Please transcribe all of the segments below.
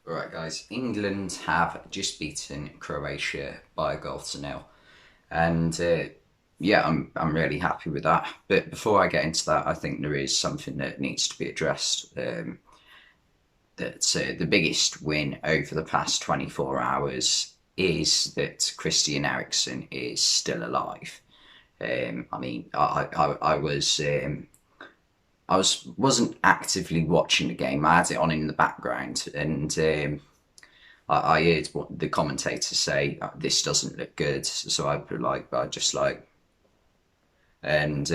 Right, guys. England have just beaten Croatia by a goal to nil, and yeah, I'm really happy with that. But before I get into that, I think there is something that needs to be addressed. That the biggest win over the past 24 hours is that Christian Eriksen is still alive. I mean, I wasn't actively watching the game. I had it on in the background, and I heard what the commentators say. This doesn't look good, so I just like, and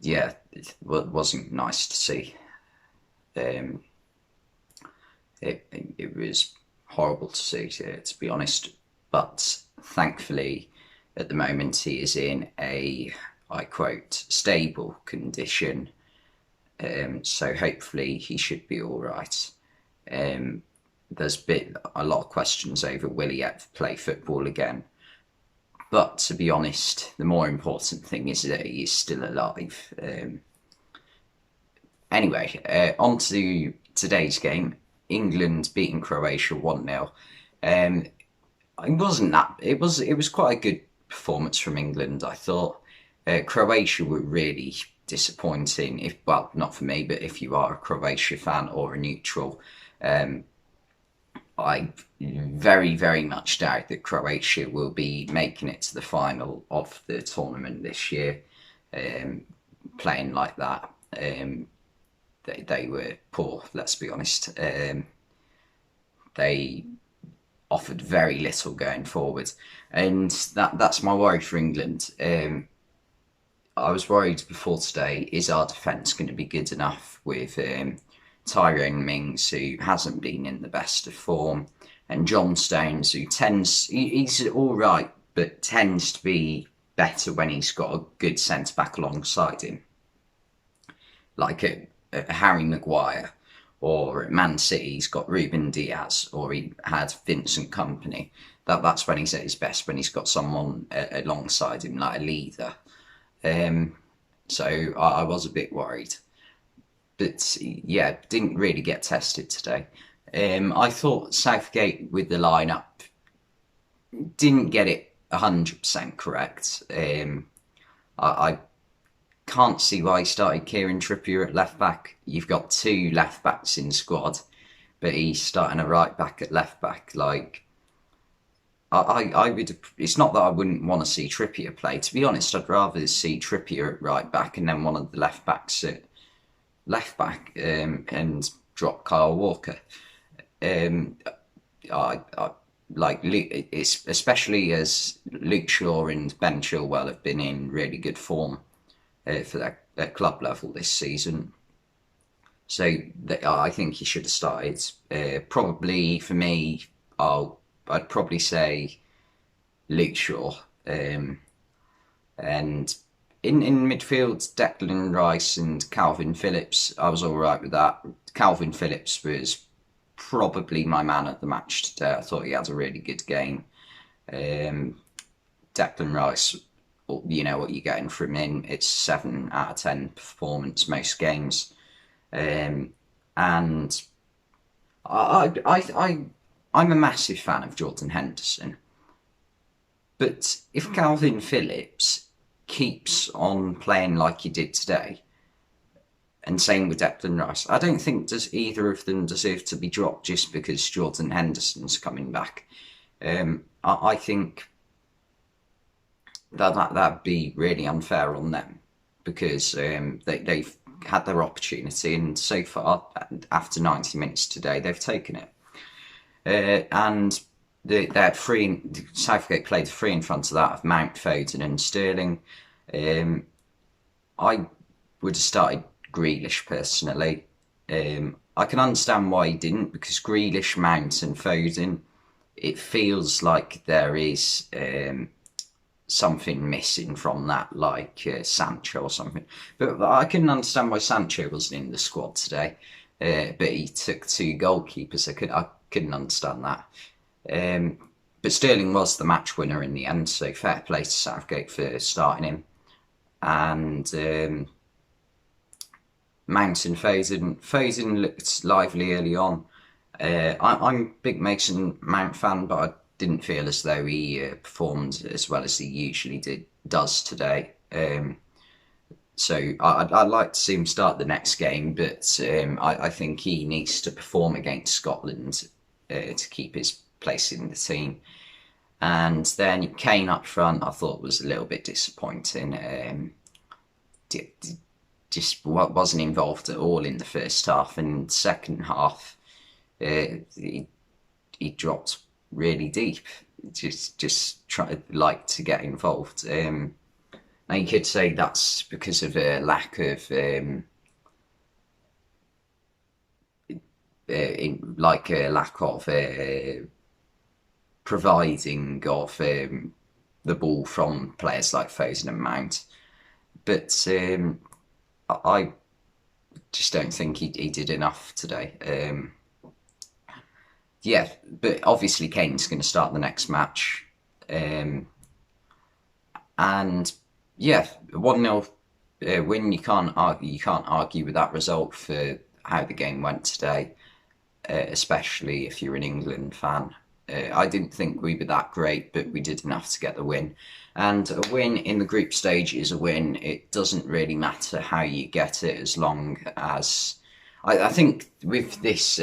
yeah, it wasn't nice to see. Um, it was horrible to see, to be honest. But thankfully, at the moment, he is in a, I quote, stable condition. So hopefully he should be all right. Um, there's been a lot of questions over will he ever play football again. But to be honest, the more important thing is that he is still alive. Anyway, on to today's game. England beating Croatia 1-0. It wasn't that. It was quite a good performance from England. I thought Croatia were really disappointing. If well, not for me, but if you are a Croatia fan or a neutral, I very much doubt that Croatia will be making it to the final of the tournament this year. Playing like that, they were poor. Let's be honest. They offered very little going forward, and that's my worry for England. I was worried before today: is our defence going to be good enough with Tyrone Mings, who hasn't been in the best of form, and John Stones, who he's all right, but tends to be better when he's got a good centre back alongside him, like a Harry Maguire, or at Man City he's got Ruben Diaz, or he had Vincent Company. That's when he's at his best, when he's got someone alongside him like a leader. So I was a bit worried, but yeah, didn't really get tested today. I thought Southgate with the lineup didn't get it 100% correct. I can't see why he started Kieran Trippier at left back. You've got two left backs in squad, but he's starting a right back at left back. Like, I would. It's not that I wouldn't want to see Trippier play. To be honest, I'd rather see Trippier at right back and then one of the left backs at left back, and drop Kyle Walker. Um, I like it's especially as Luke Shaw and Ben Chilwell have been in really good form for their club level this season. So I think he should have started. Probably for me, I'd probably say Luke Shaw. And in midfield, Declan Rice and Calvin Phillips, I was all right with that. Calvin Phillips was probably my man of the match today. I thought he had a really good game. Declan Rice, you know what you're getting from him. It's 7 out of 10 performance most games, and I'm a massive fan of Jordan Henderson. But if Calvin Phillips keeps on playing like he did today, and same with Declan Rice, I don't think does either of them deserve to be dropped just because Jordan Henderson's coming back. I think that'd be really unfair on them because they've had their opportunity, and so far, after 90 minutes today, they've taken it. And they had three. Southgate played three in front of that of Mount, Foden, and Sterling. I would have started Grealish personally. I can understand why he didn't, because Grealish, Mount, and Foden, it feels like there is something missing from that, like Sancho or something. But I couldn't understand why Sancho wasn't in the squad today. But he took two goalkeepers. I couldn't understand that. But Sterling was the match winner in the end, so fair play to Southgate for starting him. And Mount and Foden looked lively early on. I'm a big Mason Mount fan, but I didn't feel as though he performed as well as he usually does today. So I'd like to see him start the next game, but I think he needs to perform against Scotland to keep his place in the team. And then Kane up front, I thought was a little bit disappointing. Just wasn't involved at all in the first half, and second half, he dropped really deep. Just try like to get involved. Now you could say that's because of a lack of a lack of providing of the ball from players like Foden and Mount. But I just don't think he did enough today. Yeah, but obviously Kane's going to start the next match. And yeah, 1-0 win. You can't argue with that result for how the game went today, especially if you're an England fan. I didn't think we were that great, but we did enough to get the win. And a win in the group stage is a win. It doesn't really matter how you get it, as long as I think with this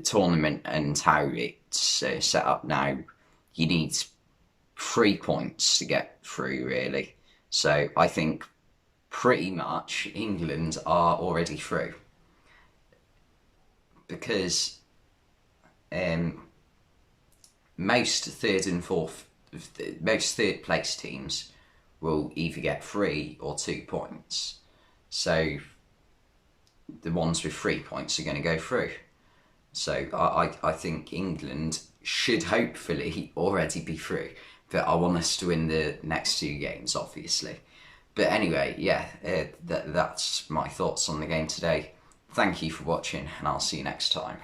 tournament and how it's set up now, you need 3 points to get through, really. So I think pretty much England are already through, because most third place teams will either get 3 or 2 points. So the ones with 3 points are going to go through. So I think England should hopefully already be through. But I want us to win the next 2 games, obviously. But anyway, yeah, that's my thoughts on the game today. Thank you for watching, and I'll see you next time.